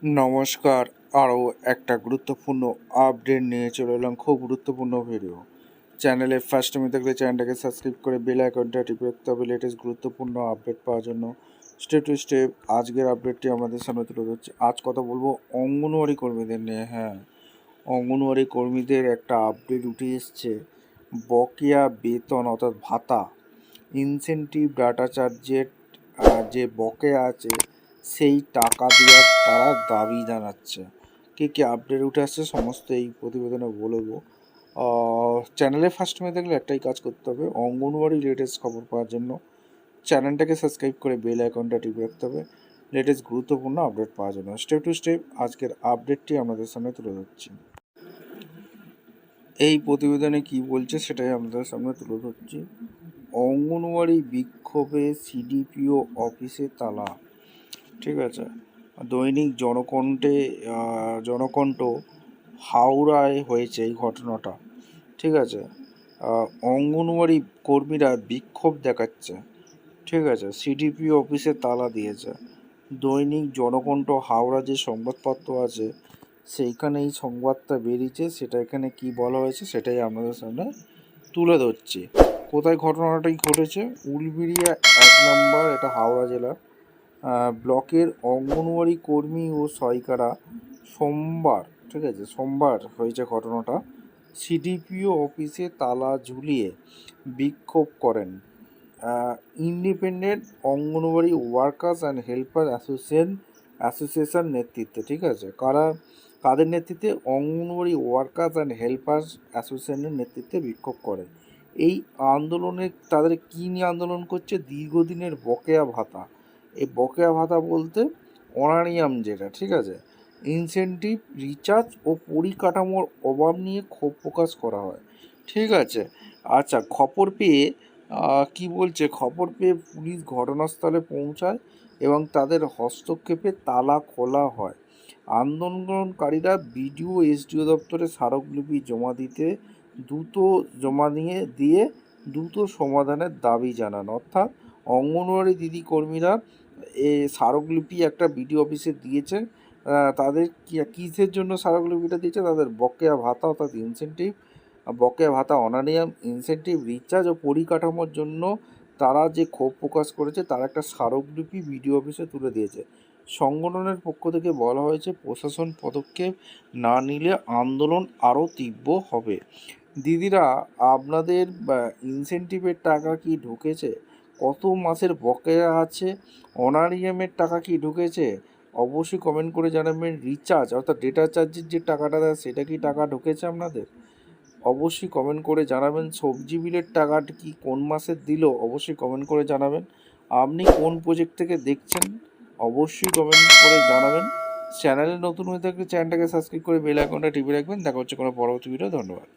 নমস্কার। আরও একটা গুরুত্বপূর্ণ আপডেট নিয়ে চলে এলাম, খুব গুরুত্বপূর্ণ ভিডিও। চ্যানেলে ফার্স্ট টাইম থাকলে চ্যানেলটাকে সাবস্ক্রাইব করে বেল আইকনটা টিপে রাখতে হবে লেটেস্ট গুরুত্বপূর্ণ আপডেট পাওয়ার জন্য। স্টেপ টু স্টেপ আজকের আপডেটটি আমাদের সামনে তুলে ধরছি। আজ কথা বলবো অঙ্গনওয়াড়ি কর্মীদের নিয়ে। হ্যাঁ, অঙ্গনওয়াড়ি কর্মীদের একটা আপডেট উঠে এসছে। বকেয়া বেতন অর্থাৎ ভাতা, ইনসেনটিভ ডাটা চার্জের যে বকেয়া আছে সেই টাকা দেওয়ার তারা দাবি জানাচ্ছে। কী কী আপডেট উঠে আসছে সমস্ত এই প্রতিবেদনে বলবো। চ্যানেলে ফার্স্ট টাইমে দেখলে একটাই কাজ করতে হবে, অঙ্গনওয়াড়ি লেটেস্ট খবর পাওয়ার জন্য চ্যানেলটাকে সাবস্ক্রাইব করে বেল আইকনটা টিপে রাখতে হবে লেটেস্ট গুরুত্বপূর্ণ আপডেট পাওয়ার জন্য। স্টেপ টু স্টেপ আজকের আপডেটটি আপনাদের সামনে তুলে ধরছি। এই প্রতিবেদনে কি বলছে সেটাই আপনাদের সামনে তুলে ধরছি। অঙ্গনওয়াড়ি বিক্ষোভে সিডিপিও অফিসে তালা। ঠিক আছে, দৈনিক জনকণ্ঠ হাওড়ায় হয়েছে এই ঘটনাটা। ঠিক আছে, অঙ্গনওয়াড়ি কর্মীরা বিক্ষোভ দেখাচ্ছে। ঠিক আছে, সিডিপিও অফিসে তালা দিয়েছে। দৈনিক জনকণ্ঠ হাওড়া যে সংবাদপত্র আছে সেইখানে এই সংবাদটা বেরিয়েছে, সেটা এখানে কি বলা হয়েছে সেটাই আপনাদের সামনে তুলে ধরছি। কোথায় ঘটনাটাই ঘটেছে? উলবেড়িয়া 1 নম্বর, এটা হাওড়া জেলার ব্লকের অঙ্গনওয়াড়ি কর্মী ও সহায়িকারা সোমবার, ঠিক আছে, সোমবার হয়েছে ঘটনাটা, সিডিপিও অফিসে তালা ঝুলিয়ে বিক্ষোভ করেন। Independent anganwadi workers and helper association নেতৃত্বে। ঠিক আছে, কাদের নেতৃত্বে? অঙ্গনওয়াড়ি ওয়ার্কার্স অ্যান্ড হেল্পার অ্যাসোসিয়েশনের নেতৃত্বে বিক্ষোভ করে। এই আন্দোলনে তাদের কী নিয়ে আন্দোলন করছে? দীর্ঘদিনের বকেয়া ভাতা। এই বকেয়া ভাতা বলতে অনারিয়াম যেটা, ঠিক আছে, ইনসেনটিভ, রিচার্জ ও পরিকাঠামোর অভাব নিয়ে ক্ষোভ প্রকাশ করা হয়। ঠিক আছে, আচ্ছা, খবর পেয়ে কি বলছে? খবর পেয়ে পুলিশ ঘটনাস্থলে পৌঁছায় এবং তাদের হস্তক্ষেপে তালা খোলা হয়। আন্দোলনকারীরা বিডিও এসডিও দপ্তরে স্মারকলিপি দিয়ে দ্রুত সমাধানের দাবি জানান। অর্থাৎ অঙ্গনওয়াড়ি দিদি কর্মীরা স্মারকলিপি একটা বিডিও অফিসে দিয়েছে। তাদের কিসের জন্য স্মারকলিপিটা দিয়েছে? তাদের বকেয়া ভাতা অর্থাৎ ইনসেনটিভ, বকেয়া ভাতা, অনারিয়াম, ইনসেনটিভ, রিচার্জ ও পরিকাঠামোর জন্য তারা যে ক্ষোভ প্রকাশ করেছে তার একটা স্মারকলিপি বিডিও অফিসে তুলে দিয়েছে। সংগঠনের পক্ষ থেকে বলা হয়েছে প্রশাসন পদক্ষেপ না নিলে আন্দোলন আরও তীব্র হবে। দিদিরা, আপনাদের ইনসেনটিভের টাকা কি ঢুকেছে? কত মাসের বকেয়া আছে? অনারিয়ামের টাকা কি ঢুকেছে? অবশ্যই কমেন্ট করে জানাবেন। রিচার্জ অর্থাৎ ডেটা চার্জের যে টাকাটা দেয় সেটা কি টাকা ঢুকেছে আপনাদের? অবশ্যই কমেন্ট করে জানাবেন। সবজি বিলের টাকাটা কি কোন মাসের দিল? অবশ্যই কমেন্ট করে জানাবেন। আপনি কোন প্রজেক্ট থেকে দেখছেন? অবশ্যই কমেন্ট করে জানাবেন। চ্যানেলে নতুন হয়ে থাকলে চ্যানেলটাকে সাবস্ক্রাইব করে বেল আইকনটা টিপে রাখবেন। দেখা হচ্ছে কোনো পরবর্তী ভিডিও। ধন্যবাদ।